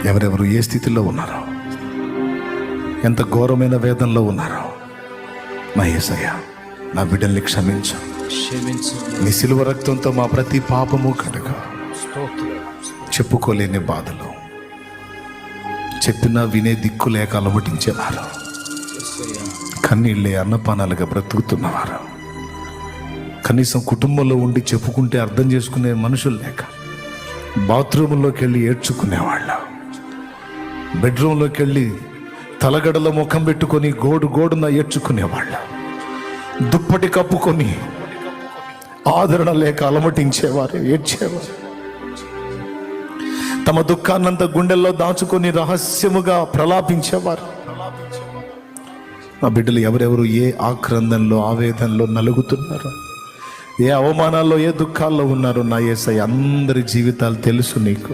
ఎవరెవరు ఏ స్థితిలో ఉన్నారో, ఎంత ఘోరమైన వేదనలో ఉన్నారో, నా యేసయ్య నా బిడ్డల్ని క్షమించు. నీ సిలువ రక్తంతో మా ప్రతి పాపము కడుగు. చెప్పుకోలేని బాధలు, చెప్పినా వినే దిక్కు లేక అలమటించేవారు, కన్నీళ్ళే అన్నపానాలుగా బ్రతుకుతున్నవారు, కనీసం కుటుంబంలో ఉండి చెప్పుకుంటే అర్థం చేసుకునే మనుషులు లేక బాత్రూంలోకి వెళ్ళి ఏడ్చుకునేవాళ్ళు, బెడ్రూమ్లోకి వెళ్ళి తలగడలో ముఖం పెట్టుకొని గోడున ఏడ్చుకునేవాళ్ళు, దుప్పటి కప్పుకొని ఆదరణ లేక అలమటించేవారు, ఏడ్చేవారు, తమ దుఃఖాన్నంతా గుండెల్లో దాచుకొని రహస్యముగా ప్రలాపించేవారు. నా బిడ్డలు ఎవరెవరు ఏ ఆక్రందనలో, ఆవేదనలో నలుగుతున్నారు, ఏ అవమానాల్లో, ఏ దుఃఖాల్లో ఉన్నారో నా యేసయ్య అందరి జీవితాలు తెలుసు నీకు.